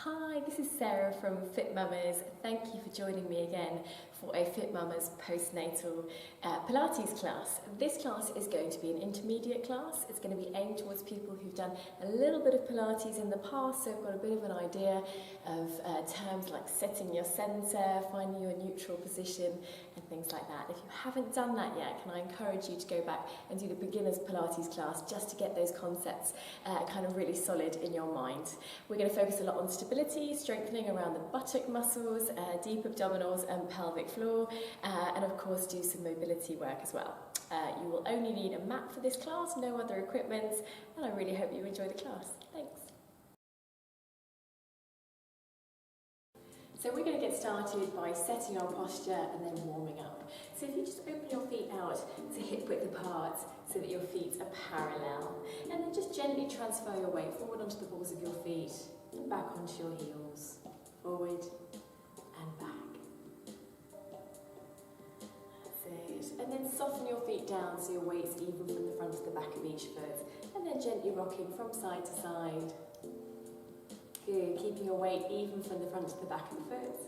Hi, this is Sarah from Fit Mamas. Thank you for joining me again for a Fit Mamas postnatal Pilates class. This class is going to be an intermediate class. It's going to be aimed towards people who've done a little bit of Pilates in the past, so have got a bit of an idea of terms like setting your centre, finding your neutral position and things like that. If you haven't done that yet, can I encourage you to go back and do the beginner's Pilates class just to get those concepts kind of really solid in your mind. We're going to focus a lot on stability, strengthening around the buttock muscles, deep abdominals and pelvic floor, and of course do some mobility work as well. You will only need a mat for this class, no other equipment, and I really hope you enjoy the class. Thanks. So we're going to get started by setting our posture and then warming up. So if you just open your feet out to hip width apart so that your feet are parallel, and then just gently transfer your weight forward onto the balls of your feet and back onto your heels, forward and back. That's it. And then soften your feet down so your weight's even from the front to the back of each foot, and then gently rocking from side to side. Good, keeping your weight even from the front to the back of the foot.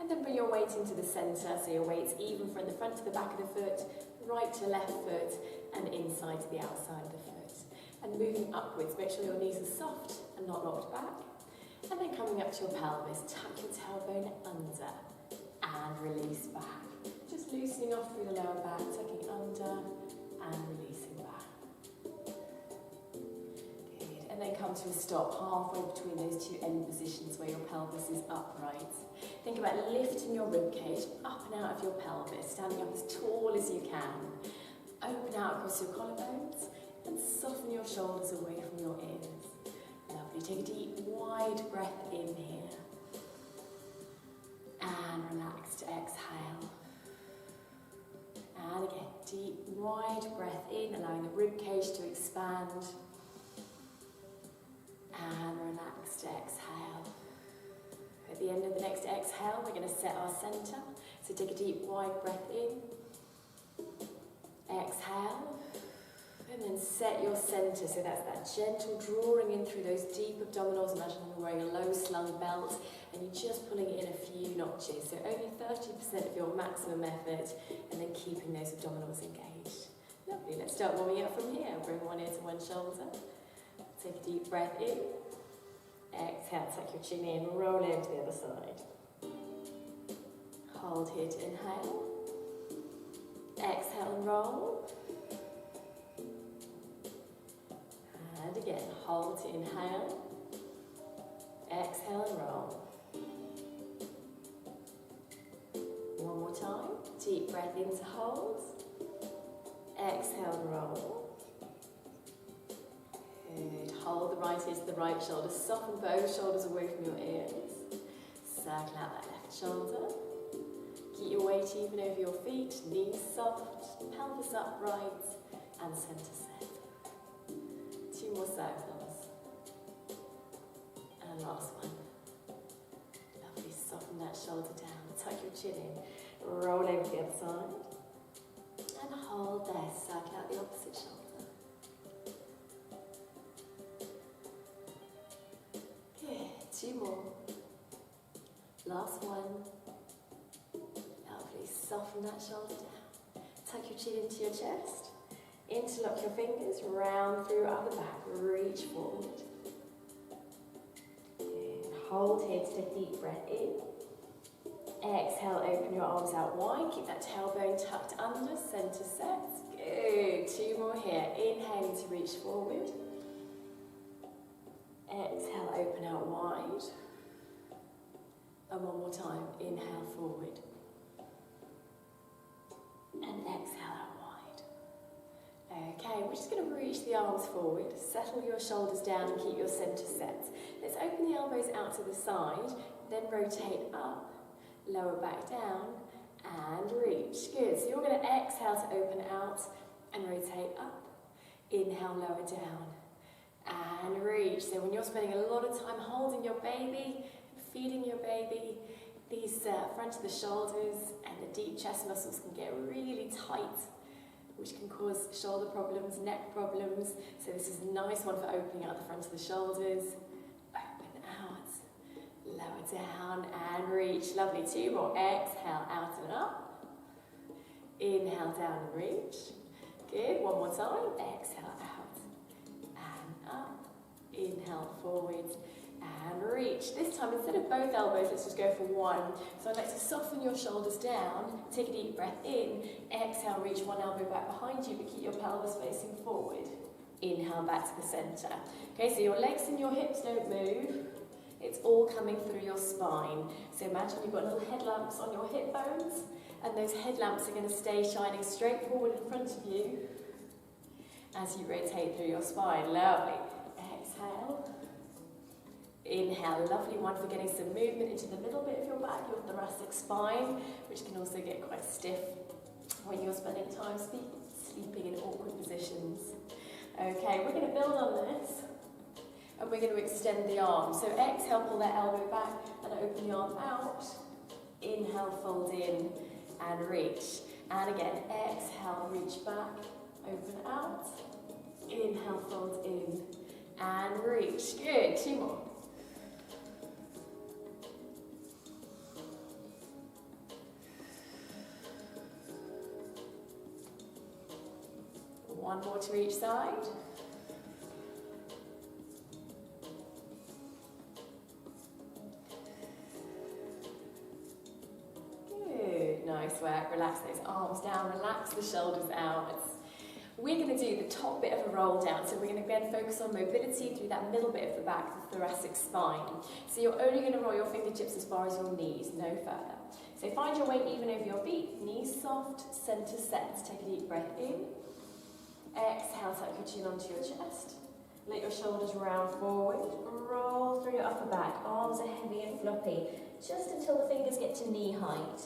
And then bring your weight into the centre, so your weight's even from the front to the back of the foot, right to left foot, and inside to the outside of the foot. And moving upwards, make sure your knees are soft and not locked back. And then coming up to your pelvis, tuck your tailbone under and release back. Just loosening off through the lower back, tucking under and releasing back. And then come to a stop halfway between those two end positions where your pelvis is upright. Think about lifting your ribcage up and out of your pelvis, standing up as tall as you can. Open out across your collarbones and soften your shoulders away from your ears. Lovely. Take a deep, wide breath in here. And relax to exhale. And again, deep, wide breath in, allowing the ribcage to expand. And relax to exhale. At the end of the next exhale, we're going to set our centre. So take a deep, wide breath in. Exhale. And then set your centre. So that's that gentle drawing in through those deep abdominals. Imagine you're wearing a low slung belt and you're just pulling it in a few notches. So only 30% of your maximum effort, and then keeping those abdominals engaged. Lovely. Let's start warming up from here. Bring one ear to one shoulder. Take a deep breath in. Exhale, tuck your chin in, roll over to the other side. Hold here to inhale. Exhale and roll. And again, hold to inhale. Exhale and roll. One more time. Deep breath in to hold. Exhale and roll. Good. Hold the right ear to the right shoulder. Soften both shoulders away from your ears. Circle out that left shoulder. Keep your weight even over your feet. Knees soft, pelvis upright, and centre set. 2 more circles. And last one. Lovely. Soften that shoulder down. Tuck your chin in. Roll over to the other side. And hold there. Circle out the opposite shoulder. Good. 2 more. Last one. Lovely. Soften that shoulder down. Tuck your chin into your chest. Interlock your fingers. Round through upper back. Reach forward. Good. Hold here to take a deep breath in. Exhale, open your arms out wide. Keep that tailbone tucked under. Centre set. Good. 2 more here. Inhaling to reach forward. Exhale, open out wide. And one more time, inhale forward. And exhale out wide. Okay, we're just going to reach the arms forward. Settle your shoulders down and keep your centre set. Let's open the elbows out to the side, then rotate up, lower back down, and reach. Good, so you're going to exhale to open out and rotate up. Inhale, lower down. And reach. So when you're spending a lot of time holding your baby, feeding your baby, these front of the shoulders and the deep chest muscles can get really tight, which can cause shoulder problems, neck problems. So this is a nice one for opening out the front of the shoulders. Open out. Lower down and reach. Lovely. 2 more. Exhale, out and up. Inhale, down and reach. Good. 1 more time. Exhale, out and up. Inhale, forward and reach. This time, instead of both elbows, let's just go for 1. So I'd like to soften your shoulders down. Take a deep breath in. Exhale, reach 1 elbow back behind you, but keep your pelvis facing forward. Inhale, back to the centre. Okay, so your legs and your hips don't move. It's all coming through your spine. So imagine you've got little headlamps on your hip bones, and those headlamps are going to stay shining straight forward in front of you as you rotate through your spine. Lovely. Exhale. Inhale. Lovely one for getting some movement into the middle bit of your back, your thoracic spine, which can also get quite stiff when you're spending time sleeping in awkward positions. Okay, we're going to build on this. And we're going to extend the arm. So exhale, pull that elbow back and open the arm out. Inhale, fold in and reach. And again, exhale, reach back, open out. Inhale, fold in and reach. Good. 2 more. One more to each side. Nice work. Relax those arms down, relax the shoulders out. We're going to do the top bit of a roll down, so we're going to again focus on mobility through that middle bit of the back, the thoracic spine. So you're only going to roll your fingertips as far as your knees, no further. So find your weight even over your feet, knees soft, centre set. Take a deep breath in. Exhale, tuck your chin onto your chest. Let your shoulders round forward, roll through your upper back. Arms are heavy and floppy, just until the fingers get to knee height.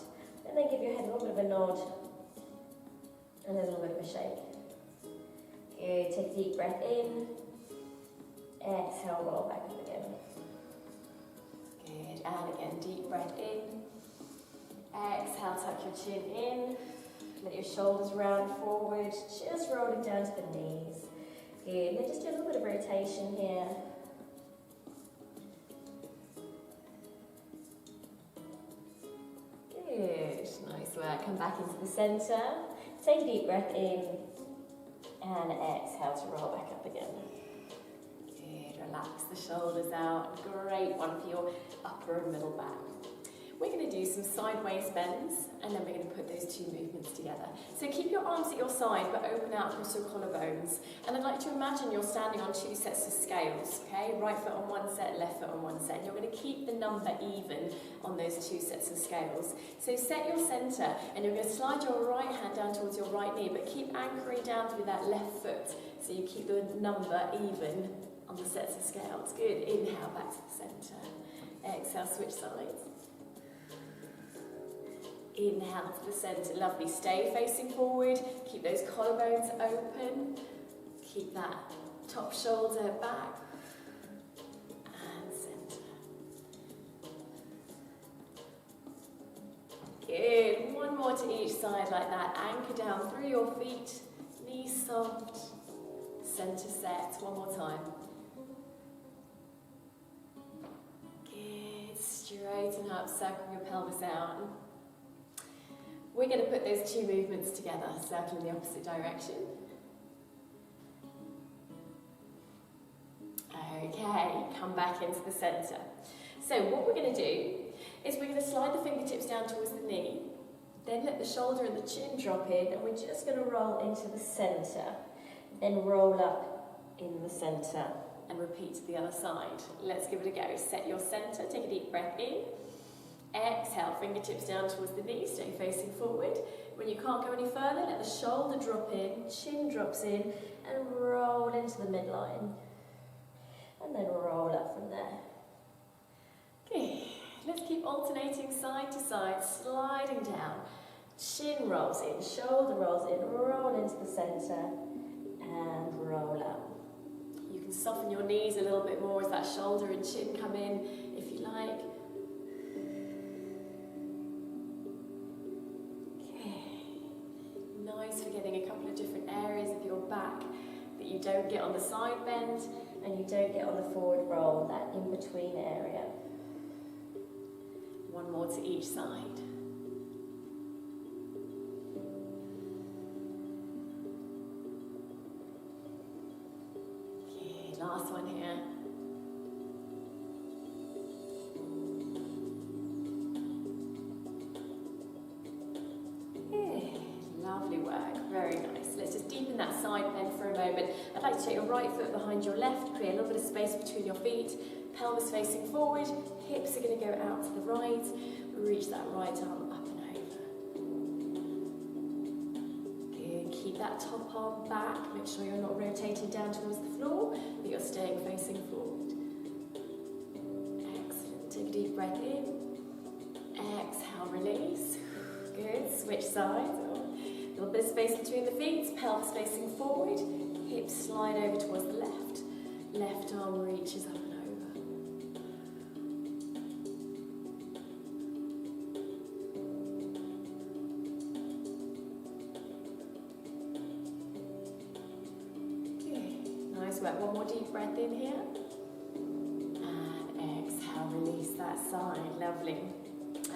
And then give your head a little bit of a nod and a little bit of a shake. Good. Take a deep breath in. Exhale, roll back up again. Good. And again, deep breath in. Exhale, tuck your chin in. Let your shoulders round forward, just rolling down to the knees. Good. Then just do a little bit of rotation here. Good, nice work. Come back into the centre. Take a deep breath in and exhale to roll back up again. Good, relax the shoulders out. Great one for your upper and middle back. We're going to do some sideways bends and then we're going to put those 2 movements together. So keep your arms at your side but open out across your collarbones. And I'd like to imagine you're standing on 2 sets of scales, okay? Right foot on one set, left foot on one set. And you're going to keep the number even on those 2 sets of scales. So set your centre and you're going to slide your right hand down towards your right knee, but keep anchoring down through that left foot so you keep the number even on the sets of scales. Good. Inhale, back to the centre. Exhale, switch sides. Inhale to the centre. Lovely. Stay facing forward. Keep those collarbones open. Keep that top shoulder back. And centre. Good. One more to each side like that. Anchor down through your feet. Knees soft. Centre set. One more time. Good. Straighten up. Circle your pelvis out. We're going to put those 2 movements together, circle in the opposite direction. Okay, come back into the centre. So what we're going to do is we're going to slide the fingertips down towards the knee, then let the shoulder and the chin drop in, and we're just going to roll into the centre, then roll up in the centre, and repeat to the other side. Let's give it a go. Set your centre, take a deep breath in. Exhale, fingertips down towards the knee, stay facing forward. When you can't go any further, let the shoulder drop in, chin drops in, and roll into the midline. And then roll up from there. Okay, let's keep alternating side to side, sliding down. Chin rolls in, shoulder rolls in, roll into the centre, and roll up. You can soften your knees a little bit more as that shoulder and chin come in, if you like. For getting a couple of different areas of your back that you don't get on the side bend and you don't get on the forward roll, that in-between area. One more to each side. Okay, last one here. Lovely work, very nice. Let's just deepen that side bend for a moment. I'd like to take your right foot behind your left, create a little bit of space between your feet, pelvis facing forward, hips are going to go out to the right, reach that right arm up and over. Good, keep that top arm back, make sure you're not rotating down towards the floor, but you're staying facing forward. Excellent, take a deep breath in, exhale, release. Good, switch sides. A little bit of space between the feet, pelvis facing forward, hips slide over towards the left. Left arm reaches up and over. Good, nice work. One more deep breath in here. And exhale, release that side. Lovely.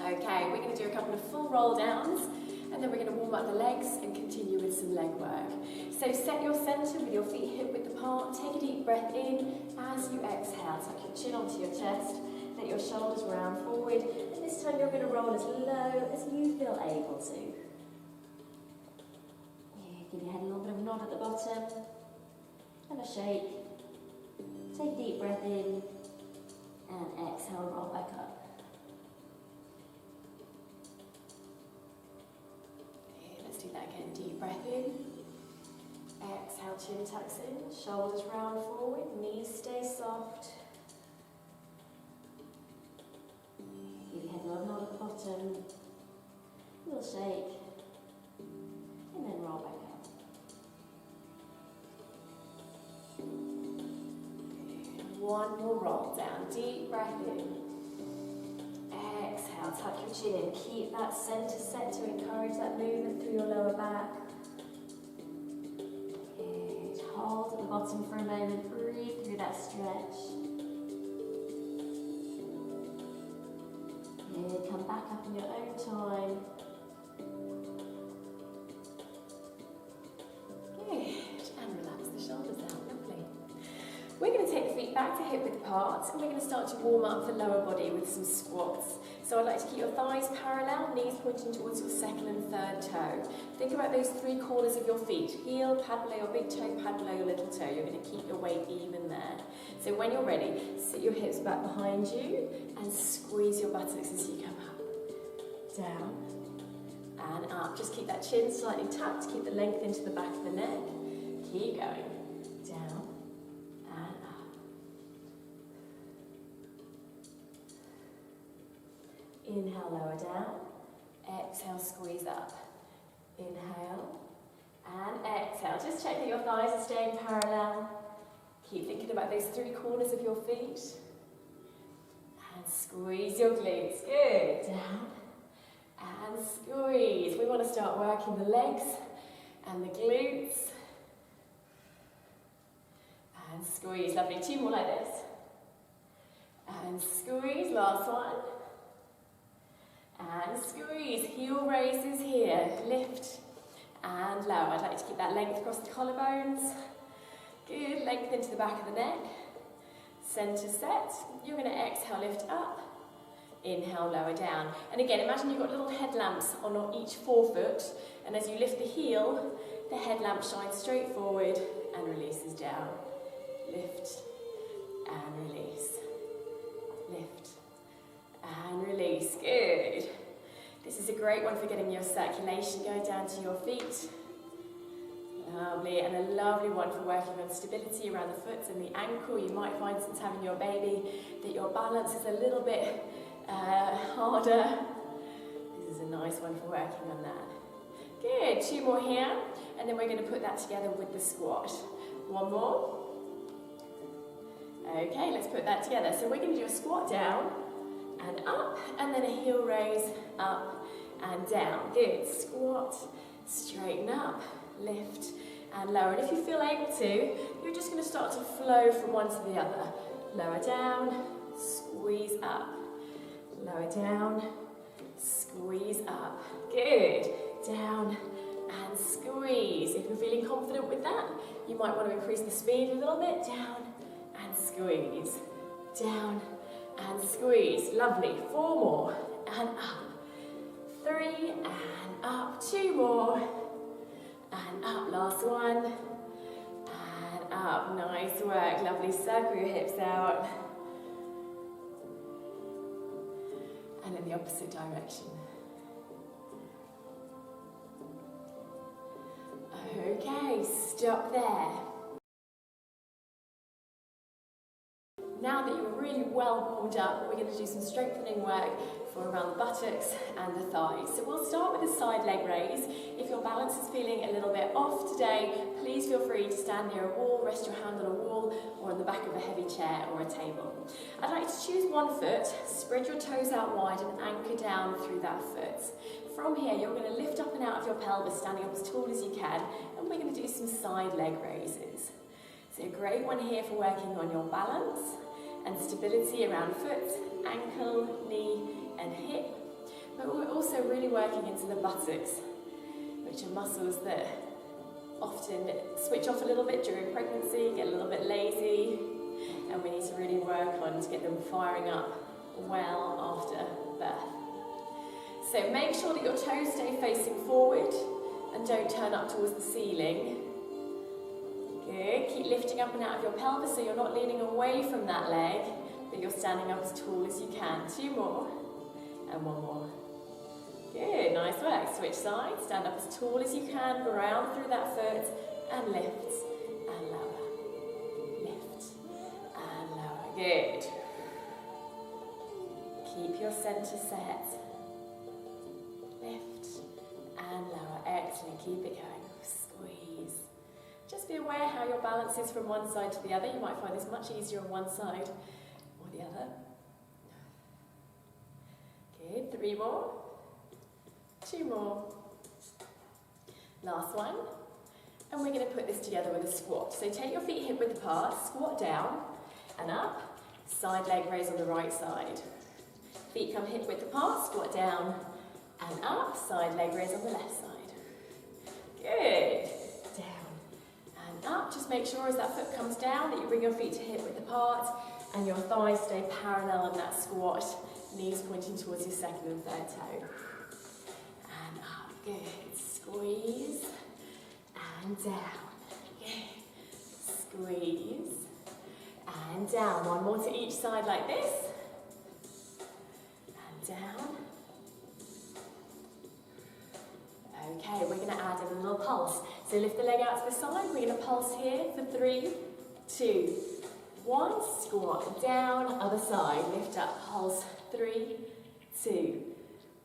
Okay, we're going to do a couple of full roll downs. And then we're going to warm up the legs and continue with some leg work. So set your centre with your feet hip width apart. Take a deep breath in. As you exhale, tuck your chin onto your chest. Let your shoulders round forward. And this time you're going to roll as low as you feel able to. Yeah, give your head a little bit of a nod at the bottom. And a shake. Take a deep breath in. And exhale, roll back up. That again, deep breath in, exhale, chin tucks in, shoulders round forward, knees stay soft. Give your head a little nod at the bottom, little shake, and then roll back up. Good. One more roll down, deep breath in. Exhale, tuck your chin in, keep that centre set to encourage that movement through your lower back. Good. Hold at the bottom for a moment, breathe through that stretch. Good. Come back up in your own time. Good. And relax the shoulders out, lovely. We're going to take the feet back to hip width apart and we're going to start to warm up the lower body with some squats. So I'd like to keep your thighs parallel, knees pointing towards your second and third toe. Think about those three corners of your feet. Heel, pad below your big toe, pad below your little toe. You're going to keep your weight even there. So when you're ready, sit your hips back behind you and squeeze your buttocks as you come up. Down and up. Just keep that chin slightly tucked, keep the length into the back of the neck. Keep going. Down. Inhale, lower down. Exhale, squeeze up. Inhale and exhale. Just check that your thighs are staying parallel. Keep thinking about those three corners of your feet. And squeeze your glutes. Good. Down and squeeze. We want to start working the legs and the glutes. And squeeze. Lovely. Two more like this. And squeeze. Last one. And squeeze, heel raises here, lift and lower. I'd like to keep that length across the collarbones. Good, length into the back of the neck. Centre set. You're going to exhale, lift up. Inhale, lower down. And again, imagine you've got little headlamps on each forefoot. And as you lift the heel, the headlamp shines straight forward and releases down. Lift and release. Lift and release. Good. This is a great one for getting your circulation going down to your feet. Lovely. And a lovely one for working on stability around the foot and the ankle. You might find since having your baby that your balance is a little bit harder. This is a nice one for working on that. Good. Two more here. And then we're going to put that together with the squat. One more. Okay, let's put that together. So we're going to do a squat down and up, and then a heel raise, up and down. Good. Squat, straighten up, lift and lower. And if you feel able to, you're just going to start to flow from one to the other. Lower down, squeeze up, lower down, squeeze up. Good. Down and squeeze. If you're feeling confident with that, you might want to increase the speed a little bit. Down and squeeze. Down and squeeze. Lovely. 4 more. And up. 3 and up. 2 more. And up. Last one. And up. Nice work. Lovely. Circle your hips out. And in the opposite direction. Okay, stop there. Now that you're really well warmed up, we're going to do some strengthening work for around the buttocks and the thighs. So we'll start with a side leg raise. If your balance is feeling a little bit off today, please feel free to stand near a wall, rest your hand on a wall or on the back of a heavy chair or a table. I'd like to choose one foot, spread your toes out wide and anchor down through that foot. From here, you're going to lift up and out of your pelvis, standing up as tall as you can, and we're going to do some side leg raises. So a great one here for working on your balance and stability around foot, ankle, knee and hip. But we're also really working into the buttocks, which are muscles that often switch off a little bit during pregnancy, get a little bit lazy, and we need to really work on to get them firing up well after birth. So make sure that your toes stay facing forward and don't turn up towards the ceiling. Good. Keep lifting up and out of your pelvis so you're not leaning away from that leg, but you're standing up as tall as you can. 2 more and 1 more. Good. Nice work. Switch sides. Stand up as tall as you can. Ground through that foot and lift and lower. Lift and lower. Good. Keep your center set. Lift and lower. Excellent. Keep it going. Squeeze. Just be aware how your balance is from one side to the other. You might find this much easier on one side or the other. Good. 3 more. 2 more. Last one. And we're going to put this together with a squat. So take your feet hip width apart, squat down and up. Side leg raise on the right side. Feet come hip width apart, squat down and up. Side leg raise on the left side. Good. Down and up. Just make sure as that foot comes down that you bring your feet to hip width apart and your thighs stay parallel in that squat. Knees pointing towards your second and third toe. And up. Good. Squeeze and down. Good. Squeeze and down. 1 more to each side like this. And down. Okay, we're going to add in a little pulse. So lift the leg out to the side. We're going to pulse here for 3, 2, 1. Squat down, other side. Lift up, pulse. 3, 2,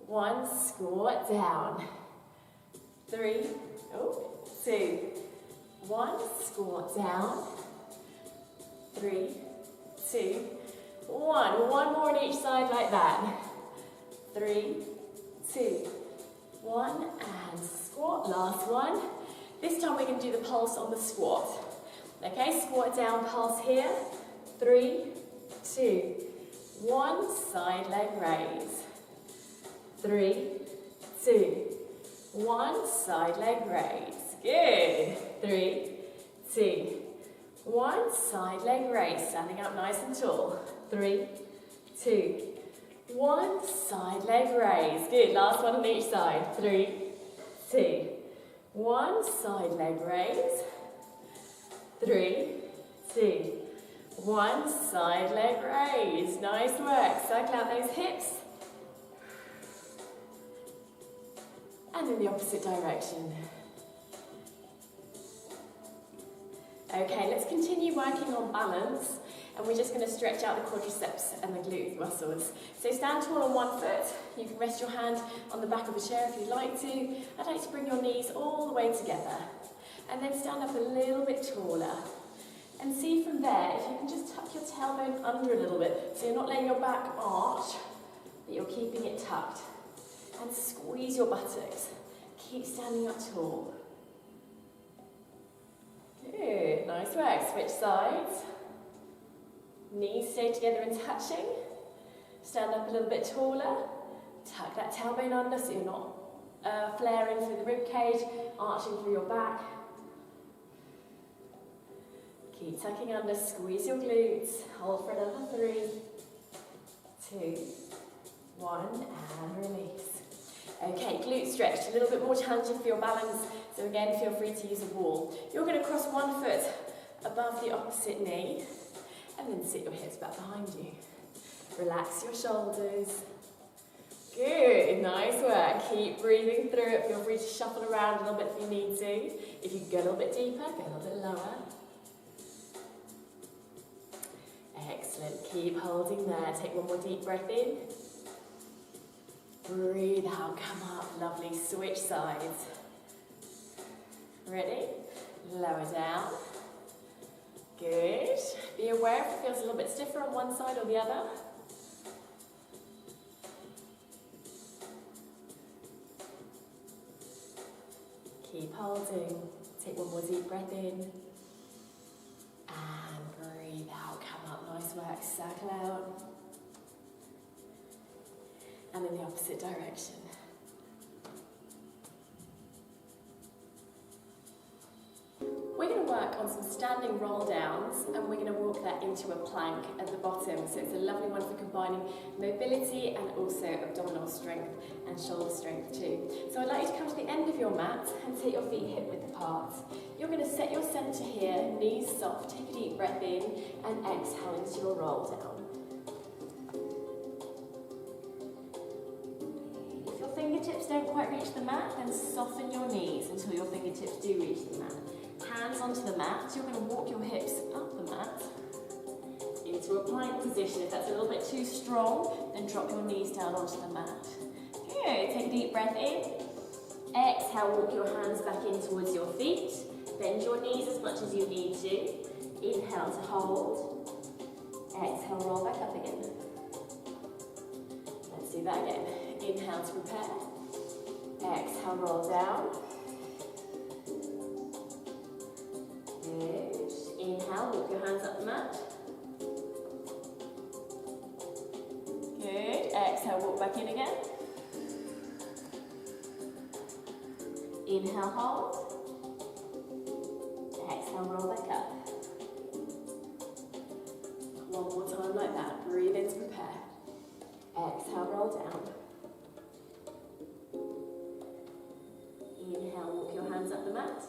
1. Squat down. 3, 2, 1. Squat down. 3, 2, 1. 1 more on each side like that. 3, 2, 1 and squat. Last one. This time we're going to do the pulse on the squat. Okay, squat down, pulse here. 3, 2, 1. Side leg raise. 3, 2, 1. Side leg raise. Good. 3, 2, 1. Side leg raise. Standing up nice and tall. 3, 2, 1. Side leg raise. Good. Last one on each side. 3, 2, 1. Side leg raise. 3, 2, 1. Side leg raise. Nice work. Circle out those hips. And in the opposite direction. Okay, let's continue working on balance. And we're just going to stretch out the quadriceps and the glute muscles. So stand tall on one foot. You can rest your hand on the back of a chair if you'd like to. I'd like to bring your knees all the way together. And then stand up a little bit taller. And see from there if you can just tuck your tailbone under a little bit. So you're not letting your back arch, but you're keeping it tucked. And squeeze your buttocks. Keep standing up tall. Good. Nice work. Switch sides. Knees stay together and touching. Stand up a little bit taller. Tuck that tailbone under so you're not flaring through the rib cage, arching through your back. Keep tucking under, squeeze your glutes. Hold for another 3, 2, 1, and release. Okay, glute stretch, a little bit more challenging for your balance, so again, feel free to use a wall. You're going to cross one foot above the opposite knee, and then sit your hips back behind you. Relax your shoulders. Good, nice work. Keep breathing through it. Feel free to shuffle around a little bit if you need to. If you go a little bit deeper, go a little bit lower. Excellent, keep holding there. Take one more deep breath in. Breathe out, come up, lovely, switch sides. Ready? Lower down. Good. Be aware if it feels a little bit stiffer on one side or the other. Keep holding. Take one more deep breath in. And breathe out, come up, nice work, circle out. And in the opposite direction. We're going to work on some standing roll downs, and we're going to walk that into a plank at the bottom. So it's a lovely one for combining mobility and also abdominal strength and shoulder strength too. So I'd like you to come to the end of your mat and take your feet hip width apart. You're going to set your centre here, knees soft, take a deep breath in and exhale into your roll down. If your fingertips don't quite reach the mat, then soften your knees until your fingertips do reach the mat. Hands onto the mat, you're going to walk your hips up the mat into a plank position. If that's a little bit too strong, then drop your knees down onto the mat. Good, take a deep breath in. Exhale, walk your hands back in towards your feet. Bend your knees as much as you need to. Inhale to hold. Exhale, roll back up again. Let's do that again. Inhale to prepare. Exhale, roll down. Good. Inhale, walk your hands up the mat. Good. Exhale, walk back in again. Inhale, hold. Exhale, roll back up. One more time like that. Breathe in to prepare. Exhale, roll down. Inhale, walk your hands up the mat.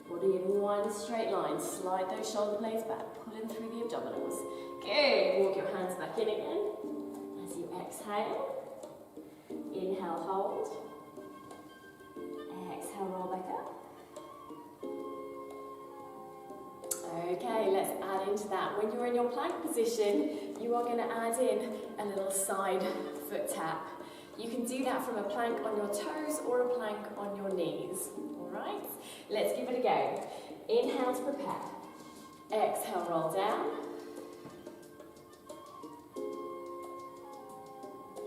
Body in one straight line. Slide those shoulder blades back. Pull in through the abdominals. Good. Walk your hands back in again. As you exhale. Inhale, hold. Exhale, roll back up. Okay, let's add into that. When you're in your plank position, you are going to add in a little side foot tap. You can do that from a plank on your toes or a plank on your knees. All right, let's give it a go. Inhale to prepare. Exhale, roll down.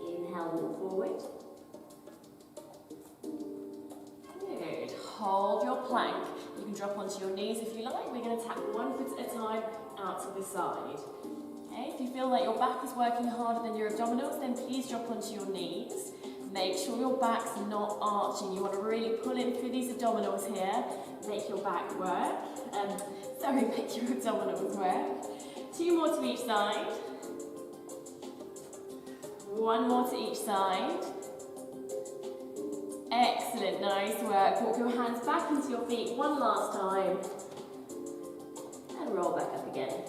Inhale, walk forward. Good. Hold your plank. You can drop onto your knees if you like. We're going to tap one foot at a time out to the side. Okay, if you feel like your back is working harder than your abdominals, then please drop onto your knees. Make sure your back's not arching. You want to really pull in through these abdominals here. Make your back work. Make your abdominals work. 2 more to each side. 1 more to each side. Excellent, nice work. Walk your hands back into your feet one last time. And roll back up again.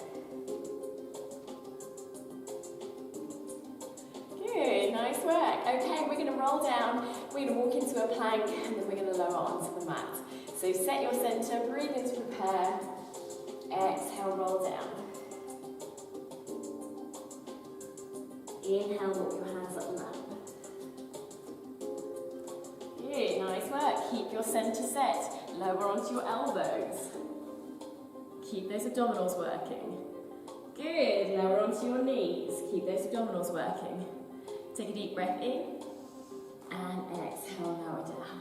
Good, nice work. Okay, we're going to roll down. We're going to walk into a plank and then we're going to lower onto the mat. So set your centre, breathe in to prepare. Exhale, roll down. Inhale, walk your hands up the mat. Good, nice work. Keep your centre set. Lower onto your elbows. Keep those abdominals working. Good, lower onto your knees. Keep those abdominals working. Take a deep breath in and exhale, lower down.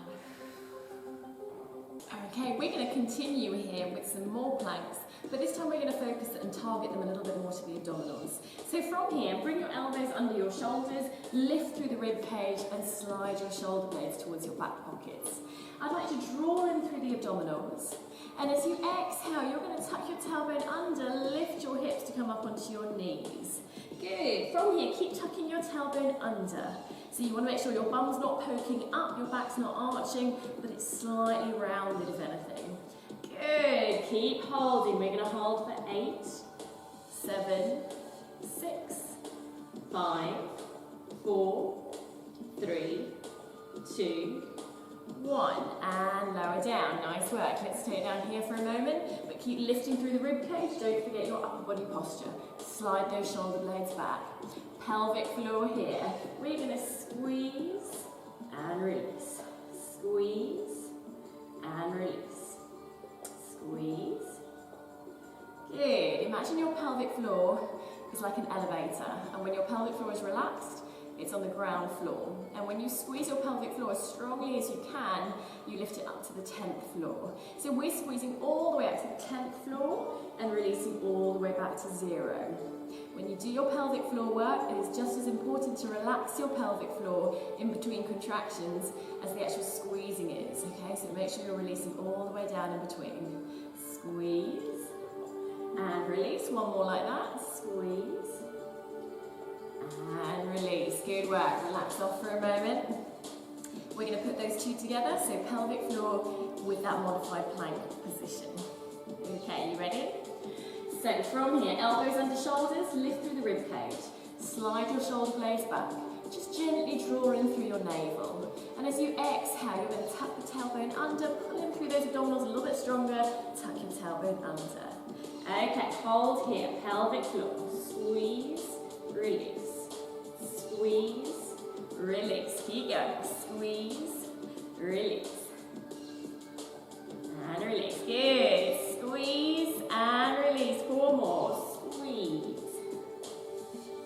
Okay, we're going to continue here with some more planks, but this time we're going to focus and target them a little bit more to the abdominals. So from here, bring your elbows under your shoulders, lift through the rib cage and slide your shoulder blades towards your back pockets. I'd like to draw in through the abdominals, and as you exhale, you're going to tuck your tailbone under, lift your hips to come up onto your knees. Good. From here, keep tucking your tailbone under. So you want to make sure your bum's not poking up, your back's not arching, but it's slightly rounded if anything. Good. Keep holding. We're going to hold for 8, 7, 6, 5, 4, 3, 2, 1. And lower down. Nice work. Let's stay down here for a moment, but keep lifting through the rib cage. Don't forget your upper body posture. Slide those shoulder blades back. Pelvic floor here. We're going to squeeze and release. Squeeze and release. Squeeze. Good. Imagine your pelvic floor is like an elevator, and when your pelvic floor is relaxed, it's on the ground floor. And when you squeeze your pelvic floor as strongly as you can, you lift it up to the 10th floor. So we're squeezing all the way up to the 10th floor and releasing all the way back to 0. When you do your pelvic floor work, it is just as important to relax your pelvic floor in between contractions as the actual squeezing is, okay? So make sure you're releasing all the way down in between. Squeeze and release. One more like that. Squeeze and release. Good work. Relax off for a moment. We're going to put those two together, so pelvic floor with that modified plank position. Okay, you ready? So from here, elbows under shoulders, lift through the rib cage. Slide your shoulder blades back. Just gently draw in through your navel. And as you exhale, you're going to tuck the tailbone under, pull in through those abdominals a little bit stronger, tuck your tailbone under. Okay, hold here, pelvic floor. Squeeze, release. Squeeze, release. Keep going. Squeeze, release. And release. Good. Squeeze and release. 4 more. Squeeze.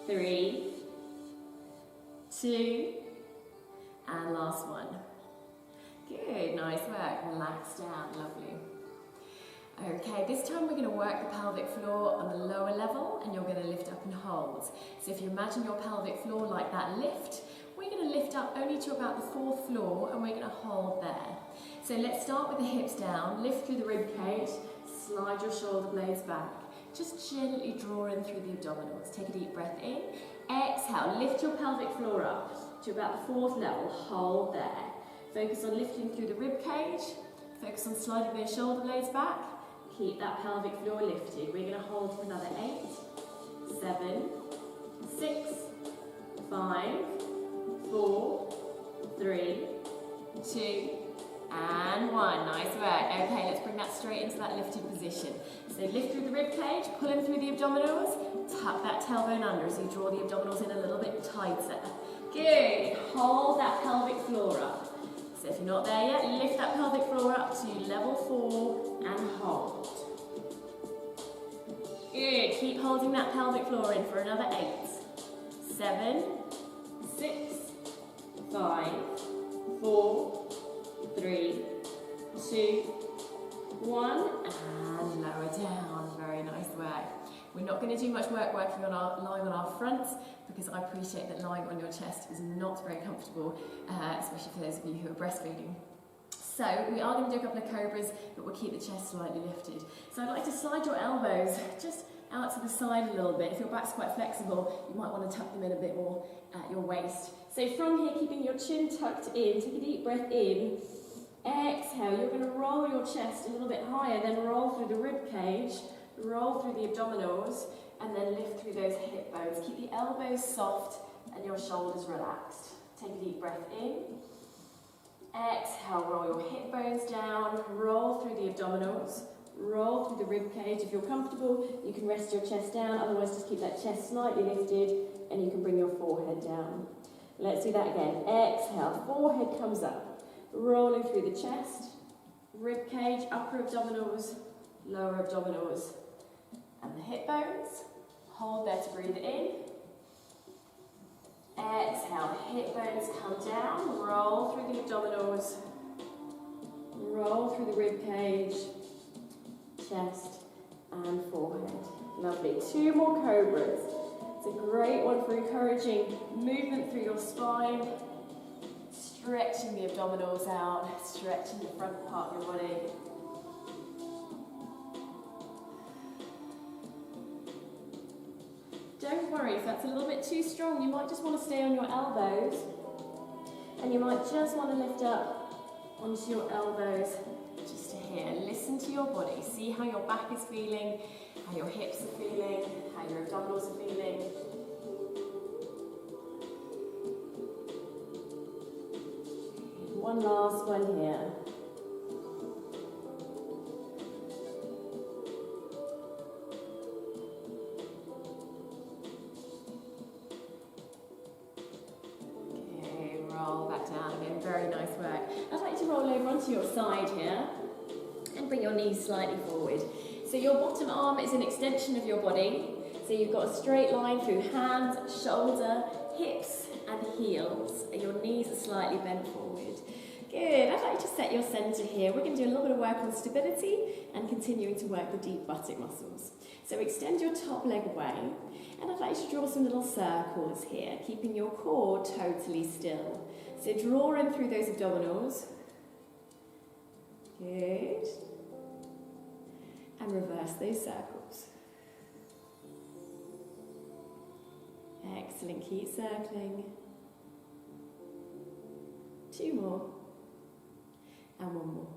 3, 2, and last one. Good. Nice work. Relax down. Lovely. Okay, this time we're going to work the pelvic floor on the lower level, and you're going to lift up and hold. So if you imagine your pelvic floor like that lift, we're going to lift up only to about the 4th floor, and we're going to hold there. So let's start with the hips down, lift through the rib cage, slide your shoulder blades back. Just gently draw in through the abdominals. Take a deep breath in. Exhale, lift your pelvic floor up to about the 4th level. Hold there. Focus on lifting through the rib cage. Focus on sliding those shoulder blades back. Keep that pelvic floor lifted. We're going to hold for another 8, 7, 6, 5, 4, 3, 2, and 1. Nice work. Okay, let's bring that straight into that lifted position. So lift through the rib cage, pull in through the abdominals, tuck that tailbone under as you draw the abdominals in a little bit tighter. Good. Hold that pelvic floor up. So if you're not there yet, lift that pelvic floor up to level 4 and hold. Good. Keep holding that pelvic floor in for another 8, 7, 6, 5, 4, 3, 2, 1, and lower down. Very nice work. We're not going to do much work lying on our fronts, because I appreciate that lying on your chest is not very comfortable, especially for those of you who are breastfeeding. So we are going to do a couple of cobras, but we'll keep the chest slightly lifted. So I'd like to slide your elbows just out to the side a little bit. If your back's quite flexible, you might want to tuck them in a bit more at your waist. So from here, keeping your chin tucked in, take a deep breath in. Exhale, you're going to roll your chest a little bit higher, then roll through the rib cage, roll through the abdominals, and then lift through those hip bones. Keep the elbows soft and your shoulders relaxed. Take a deep breath in. Exhale, roll your hip bones down, roll through the abdominals, roll through the rib cage. If you're comfortable, you can rest your chest down, otherwise just keep that chest slightly lifted, and you can bring your forehead down. Let's do that again. Exhale, forehead comes up, rolling through the chest, rib cage, upper abdominals, lower abdominals, and the hip bones. Hold there to breathe in. Exhale, hip bones come down, roll through the abdominals, roll through the rib cage, chest and forehead. Lovely. 2 more cobras. It's a great one for encouraging movement through your spine, stretching the abdominals out, stretching the front part of your body. Don't worry if that's a little bit too strong, you might just want to stay on your elbows, and you might just want to lift up onto your elbows just to here. Listen to your body, see how your back is feeling, how your hips are feeling, how your abdominals are feeling. One last one here. Okay, roll back down again, very nice work. I'd like to roll over onto your side here and bring your knees slightly forward. So your bottom arm is an extension of your body. So you've got a straight line through hands, shoulder, hips and heels. And your knees are slightly bent forward. Good. I'd like to set your centre here. We're going to do a little bit of work on stability and continuing to work the deep buttock muscles. So extend your top leg away. And I'd like to draw some little circles here, keeping your core totally still. So draw in through those abdominals. Good. And reverse those circles. Excellent, keep circling. 2 more. And 1 more.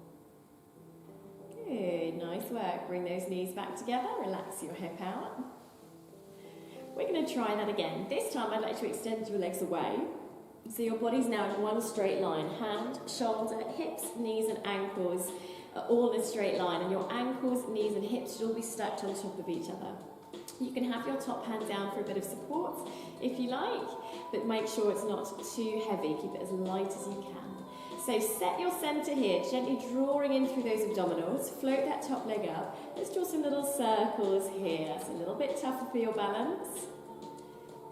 Good, nice work. Bring those knees back together, relax your hip out. We're going to try that again. This time I'd like to extend your legs away. So your body's now in one straight line. Hand, shoulder, hips, knees and ankles are all in a straight line, and your ankles, knees and hips should all be stacked on top of each other. You can have your top hand down for a bit of support if you like, but make sure it's not too heavy. Keep it as light as you can. So set your centre here, gently drawing in through those abdominals. Float that top leg up. Let's draw some little circles here. It's a little bit tougher for your balance.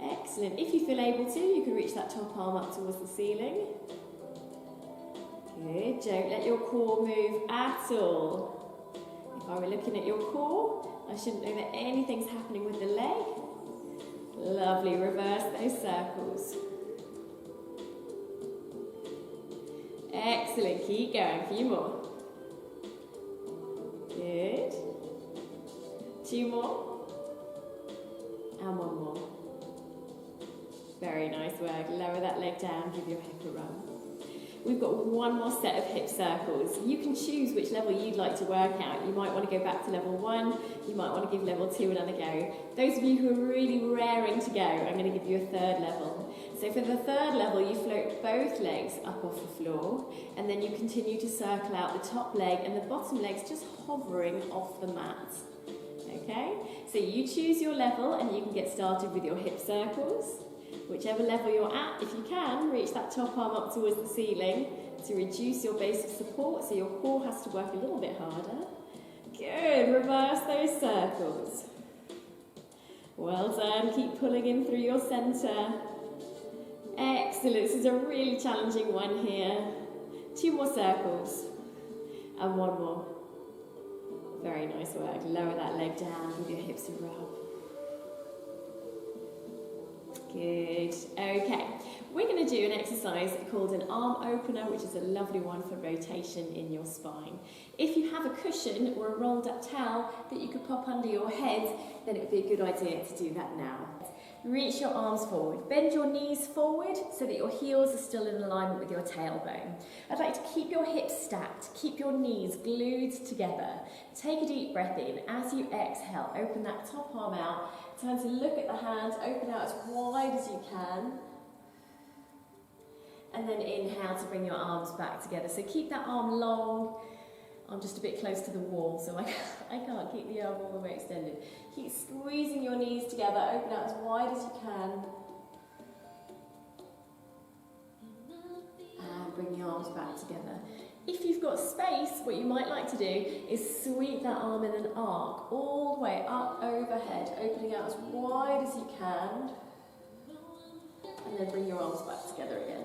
Excellent. If you feel able to, you can reach that top arm up towards the ceiling. Good. Don't let your core move at all. If I were looking at your core, I shouldn't know that anything's happening with the leg. Lovely. Reverse those circles. Excellent. Keep going. A few more. Good. 2 more. And 1 more. Very nice work. Lower that leg down. Give your hip a run. We've got 1 more set of hip circles. You can choose which level you'd like to work out. You might want to go back to level 1. You might want to give level 2 another go. Those of you who are really raring to go, I'm going to give you a 3rd level. So for the 3rd level, you float both legs up off the floor, and then you continue to circle out the top leg and the bottom legs just hovering off the mat. Okay? So you choose your level and you can get started with your hip circles. Whichever level you're at, if you can, reach that top arm up towards the ceiling to reduce your base of support, so your core has to work a little bit harder. Good, reverse those circles. Well done, keep pulling in through your centre. Excellent, this is a really challenging one here. 2 more circles, and 1 more. Very nice work, lower that leg down, give your hips a rub. Good. Okay, we're going to do an exercise called an arm opener, which is a lovely one for rotation in your spine. If you have a cushion or a rolled up towel that you could pop under your head, then it would be a good idea to do that now. Reach your arms forward. Bend your knees forward so that your heels are still in alignment with your tailbone. I'd like to keep your hips stacked, keep your knees glued together. Take a deep breath in. As you exhale, open that top arm out. Turn to look at the hands, open out as wide as you can. And then inhale to bring your arms back together. So keep that arm long. I'm just a bit close to the wall, so I can't keep the arm all the way extended. Keep squeezing your knees together, open out as wide as you can. And bring your arms back together. If you've got space, what you might like to do is sweep that arm in an arc all the way up overhead, opening out as wide as you can. And then bring your arms back together again.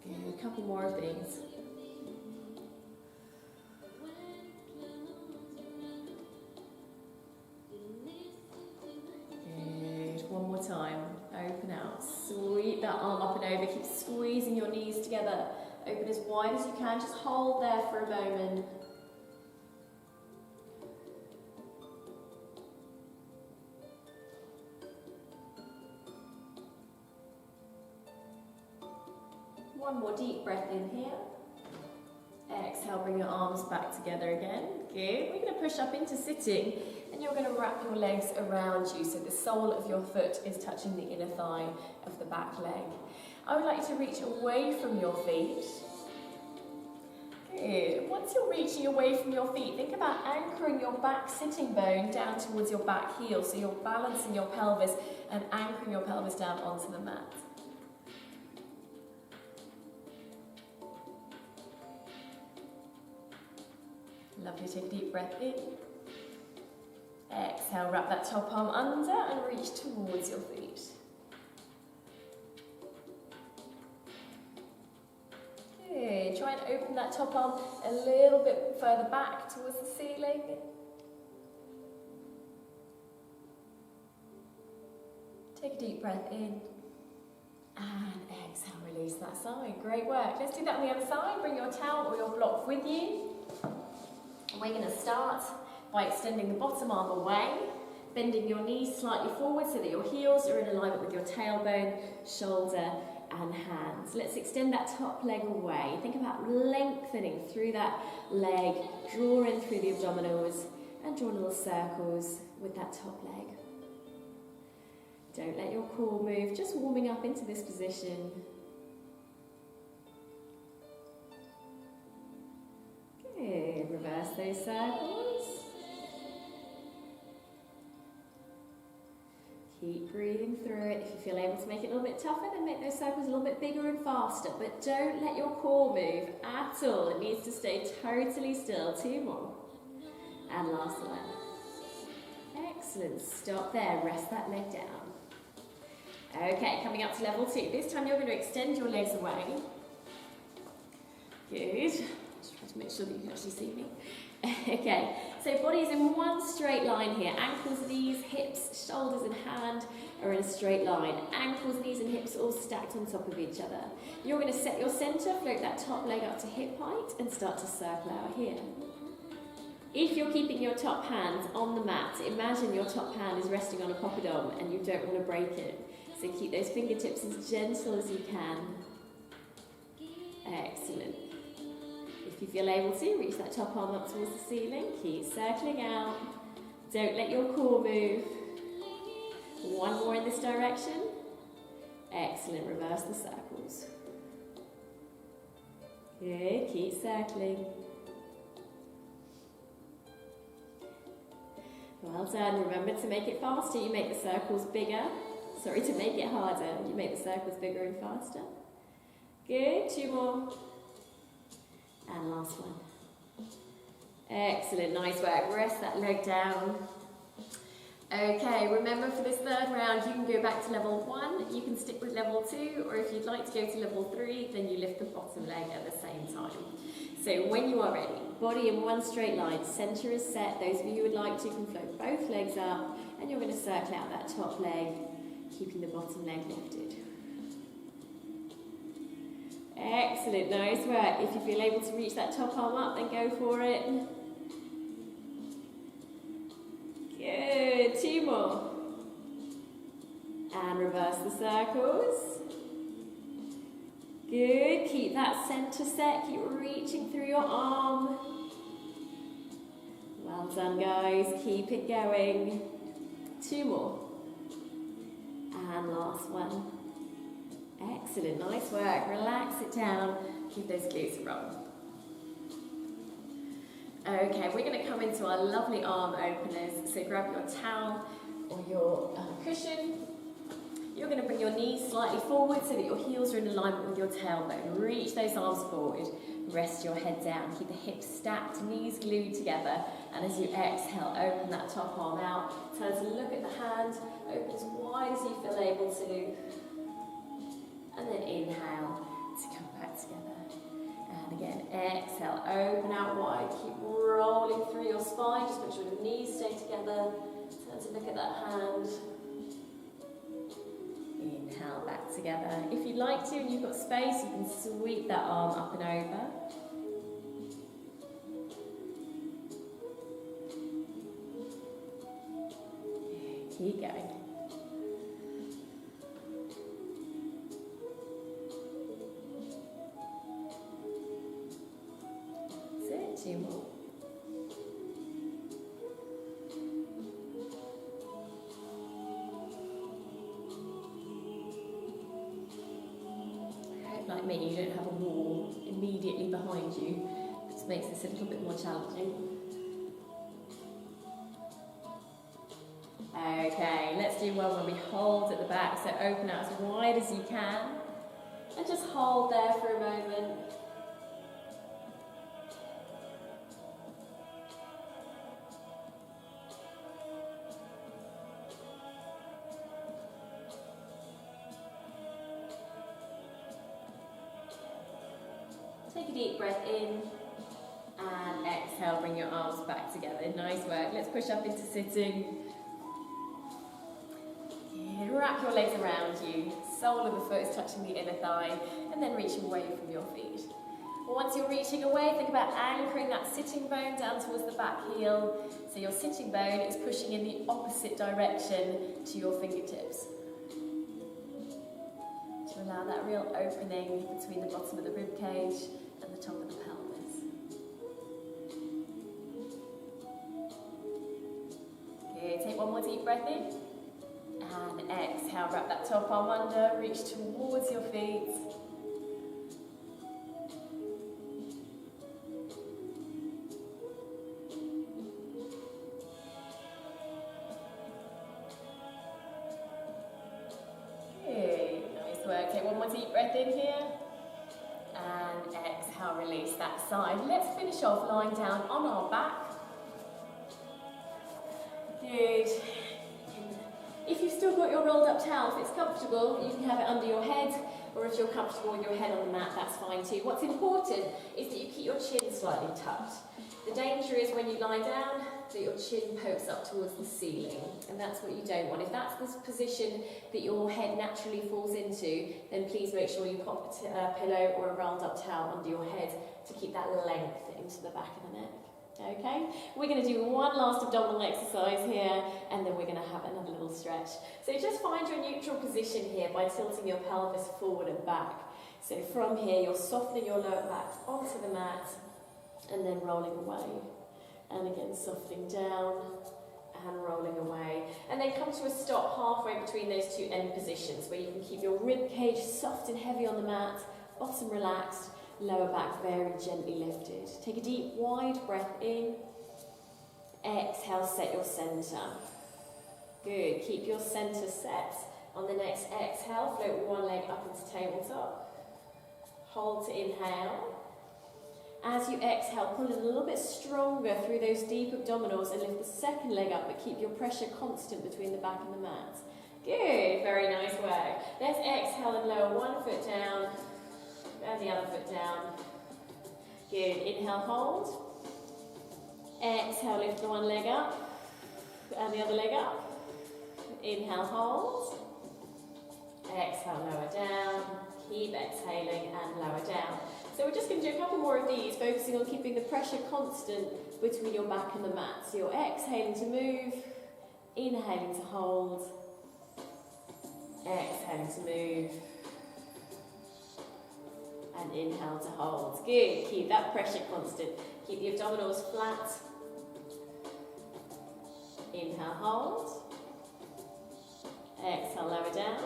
Okay, a couple more of these. over. Keep squeezing your knees together. Open as wide as you can. Just hold there for a moment. One more deep breath in here. Exhale, bring your arms back together again. Good. We're going to push up into sitting, and you're going to wrap your legs around you so the sole of your foot is touching the inner thigh of the back leg. I would like you to reach away from your feet. Good. Once you're reaching away from your feet, think about anchoring your back sitting bone down towards your back heel, so you're balancing your pelvis and anchoring your pelvis down onto the mat. Lovely, take a deep breath in. Exhale, wrap that top arm under and reach towards your feet. Good, try and open that top arm a little bit further back towards the ceiling. Take a deep breath in. And exhale, release that side. Great work. Let's do that on the other side. Bring your towel or your block with you. We're going to start by extending the bottom arm away, bending your knees slightly forward so that your heels are in alignment with your tailbone, shoulder and hands. Let's extend that top leg away. Think about lengthening through that leg, draw in through the abdominals and draw little circles with that top leg. Don't let your core move, just warming up into this position. Good, reverse those circles. Keep breathing through it. If you feel able to make it a little bit tougher, then make those circles a little bit bigger and faster. But don't let your core move at all. It needs to stay totally still. 2 more. And last one. Excellent. Stop there. Rest that leg down. Okay, coming up to level 2. This time you're going to extend your legs away. Good. Just try to make sure that you can actually see me. Okay, so body's in one straight line here. Ankles, knees, hips, shoulders and hand are in a straight line. Ankles, knees and hips all stacked on top of each other. You're going to set your centre, float that top leg up to hip height and start to circle out here. If you're keeping your top hand on the mat, imagine your top hand is resting on a poppadom and you don't want to break it. So keep those fingertips as gentle as you can. Excellent. If you feel able to, reach that top arm up towards the ceiling. Keep circling out. Don't let your core move. One more in this direction. Excellent. Reverse the circles. Good. Keep circling. Well done. Remember to make it faster. You make the circles bigger. Sorry, to make it harder. You make the circles bigger and faster. Good. 2 more. And last one. Excellent, nice work. Rest that leg down. Okay, remember for this third round, you can go back to level 1, you can stick with level 2, or if you'd like to go to level 3, then you lift the bottom leg at the same time. So when you are ready, body in one straight line, centre is set. Those of you who would like to can float both legs up, and you're going to circle out that top leg, keeping the bottom leg lifted. Excellent, nice work. If you feel able to reach that top arm up, then go for it. Good, 2 more. And reverse the circles. Good, keep that centre set, keep reaching through your arm. Well done guys, keep it going. 2 more. And last one. Excellent, nice work. Relax it down, keep those glutes rolling. Okay, we're going to come into our lovely arm openers. So grab your towel or your cushion. You're going to bring your knees slightly forward so that your heels are in alignment with your tailbone. Reach those arms forward. Rest your head down. Keep the hips stacked, knees glued together. And as you exhale, open that top arm out. Turn to look at the hand. Open as wide as you feel able to. And then inhale to come back together. And again, exhale, open out wide. Keep rolling through your spine. Just make sure the knees stay together. Turn to look at that hand. Inhale back together. If you'd like to and you've got space, you can sweep that arm up and over. Keep going. That's it, 2 more. Like me, you don't have a wall immediately behind you, which makes this a little bit more challenging. Okay, let's do one where we hold at the back, so open out as wide as you can, and just hold there for a moment. Take a deep breath in and exhale, bring your arms back together. Nice work. Let's push up into sitting. Wrap your legs around you. Sole of the foot is touching the inner thigh, and then reach away from your feet. Once you're reaching away, think about anchoring that sitting bone down towards the back heel. So your sitting bone is pushing in the opposite direction to your fingertips. To allow that real opening between the bottom of the rib cage and the top of the pelvis. Good, take one more deep breath in. And exhale, wrap that top arm under, reach towards your feet. Good, nice work. Take one more deep breath in here. And exhale, release that side. Let's finish off lying down on our back. Good. If you've still got your rolled up towel, if it's comfortable, you can have it under your head, or if you're comfortable with your head on the mat, that's fine too. What's important is that you keep your chin slightly tucked. The danger is when you lie down, that your chin pokes up towards the ceiling, and that's what you don't want. If that's the position that your head naturally falls into, then please make sure you pop a pillow or a rolled up towel under your head to keep that length into the back of the neck. Okay, we're going to do one last abdominal exercise here, and then we're going to have another little stretch. So just find your neutral position here by tilting your pelvis forward and back. So from here, you're softening your lower back onto the mat, and then rolling away. And again, softening down and rolling away. And then come to a stop halfway between those two end positions, where you can keep your rib cage soft and heavy on the mat, bottom relaxed, lower back very gently lifted. Take a deep, wide breath in. Exhale, set your centre. Good, keep your centre set. On the next exhale, float one leg up into tabletop. Hold to inhale. As you exhale, pull it a little bit stronger through those deep abdominals and lift the second leg up, but keep your pressure constant between the back and the mat. Good, very nice work. Let's exhale and lower one foot down. And the other foot down. Good. Inhale, hold. Exhale, lift the one leg up. And the other leg up. Inhale, hold. Exhale, lower down. Keep exhaling and lower down. So we're just going to do a couple more of these, focusing on keeping the pressure constant between your back and the mat. So you're exhaling to move, inhaling to hold, exhaling to move, and inhale to hold. Good, keep that pressure constant. Keep the abdominals flat. Inhale, hold. Exhale, lower down.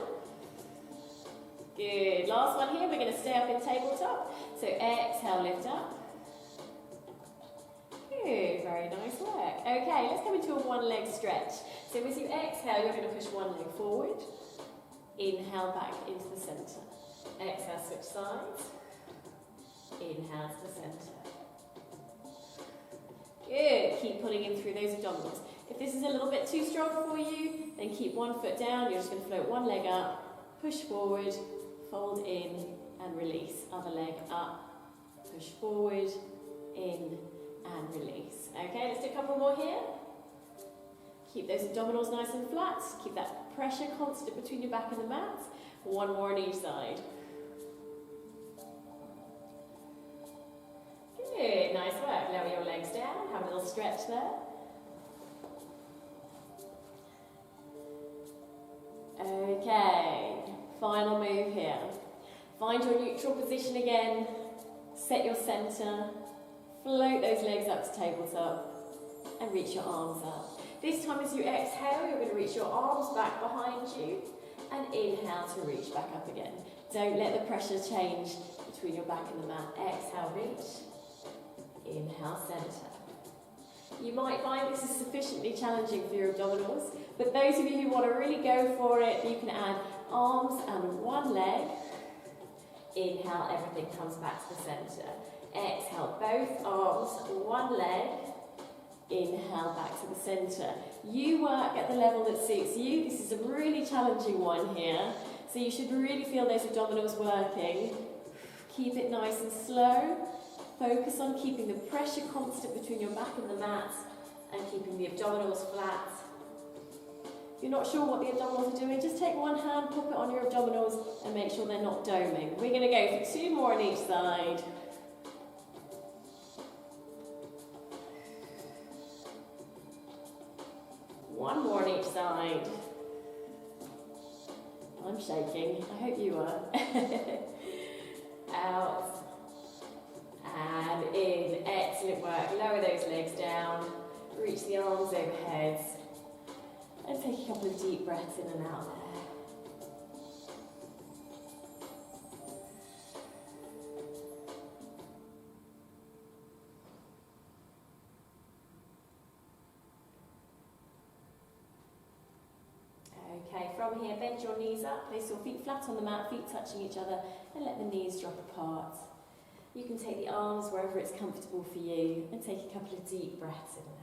Good, last one here, we're going to stay up in tabletop. So exhale, lift up. Good, very nice work. Okay, let's come into a one leg stretch. So as you exhale, you're going to push one leg forward. Inhale back into the centre. Exhale, switch sides. Inhale to the centre. Good, keep pulling in through those abdominals. If this is a little bit too strong for you, then keep one foot down. You're just going to float one leg up, push forward, fold in and release. Other leg up, push forward, in and release. Okay, let's do a couple more here. Keep those abdominals nice and flat. Keep that pressure constant between your back and the mat. One more on each side. Good, nice work. Lower your legs down. Have a little stretch there. Okay, final move here. Find your neutral position again. Set your centre. Float those legs up to tabletop and reach your arms up. This time as you exhale, you're going to reach your arms back behind you and inhale to reach back up again. Don't let the pressure change between your back and the mat. Exhale, reach. Inhale, centre. You might find this is sufficiently challenging for your abdominals, but those of you who want to really go for it, you can add arms and one leg. Inhale, everything comes back to the centre. Exhale, both arms, one leg. Inhale, back to the centre. You work at the level that suits you. This is a really challenging one here, so you should really feel those abdominals working. Keep it nice and slow. Focus on keeping the pressure constant between your back and the mat and keeping the abdominals flat. If you're not sure what the abdominals are doing, just take one hand, pop it on your abdominals and make sure they're not doming. We're going to go for 2 more on each side. One more on each side. I'm shaking. I hope you are. Out. And in. Excellent work. Lower those legs down. Reach the arms overhead. And take a couple of deep breaths in and out there. Okay, from here, bend your knees up, place your feet flat on the mat, feet touching each other, and let the knees drop apart. You can take the arms wherever it's comfortable for you, and take a couple of deep breaths in and out.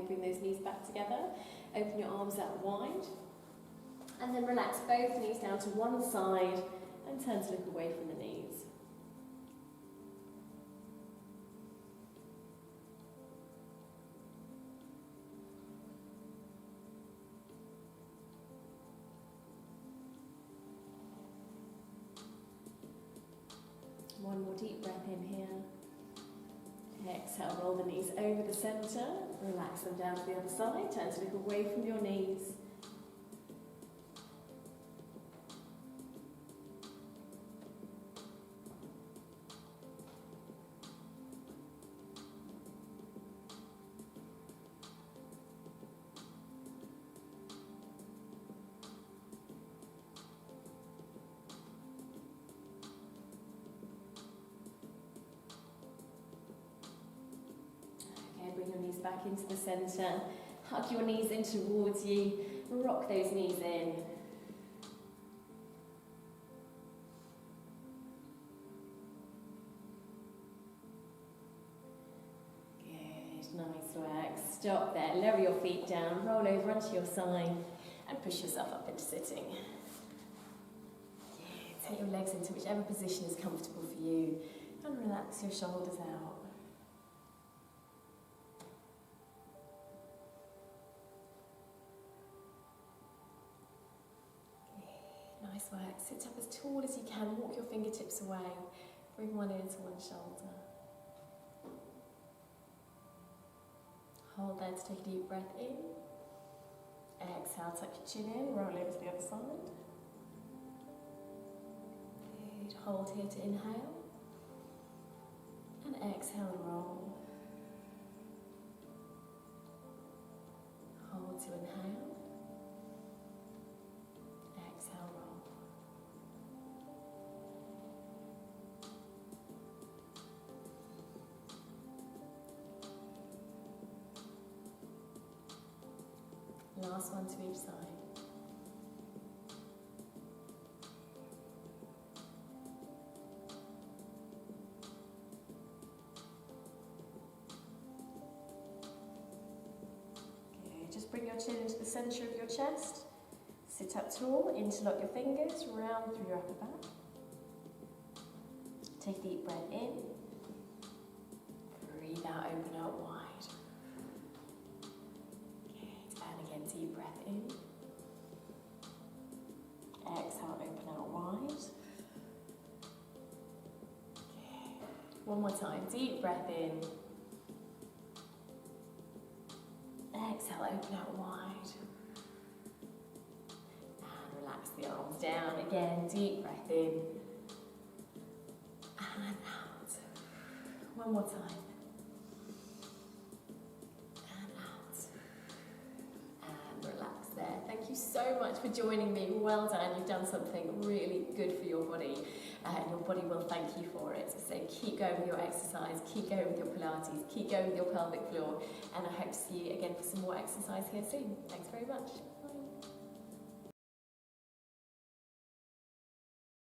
Bring those knees back together, open your arms out wide, and then relax both knees down to one side and turn to look away from the knees. One more deep breath in here. Exhale, roll the knees over the centre, relax them down to the other side, turn to look away from your knees. Bring your knees back into the centre, hug your knees in towards you, rock those knees in. Good, nice work. Stop there, lower your feet down, roll over onto your side and push yourself up into sitting. Good. Take your legs into whichever position is comfortable for you and relax your shoulders out. Nice work. Sit up as tall as you can. Walk your fingertips away. Bring one in to one shoulder. Hold there to take a deep breath in. Exhale, tuck your chin in. Roll over to the other side. Good. Hold here to inhale. And exhale and roll. Hold to inhale. Exhale, roll. Last one to each side. Just bring your chin into the centre of your chest. Sit up tall, interlock your fingers, round through your upper back. Take a deep breath in. Breathe out, open out wide. Good. And again, deep breath in. Exhale, open out wide. Good. One more time, deep breath in. Exhale, open out wide. And relax the arms down. Again, deep breath in. And out. One more time. And out. And relax there. Thank you so much for joining me. Well done. You've done something really good for your body. And your body will thank you for it. So keep going with your exercise, keep going with your Pilates, keep going with your pelvic floor, and I hope to see you again for some more exercise here soon. Thanks very much. Bye.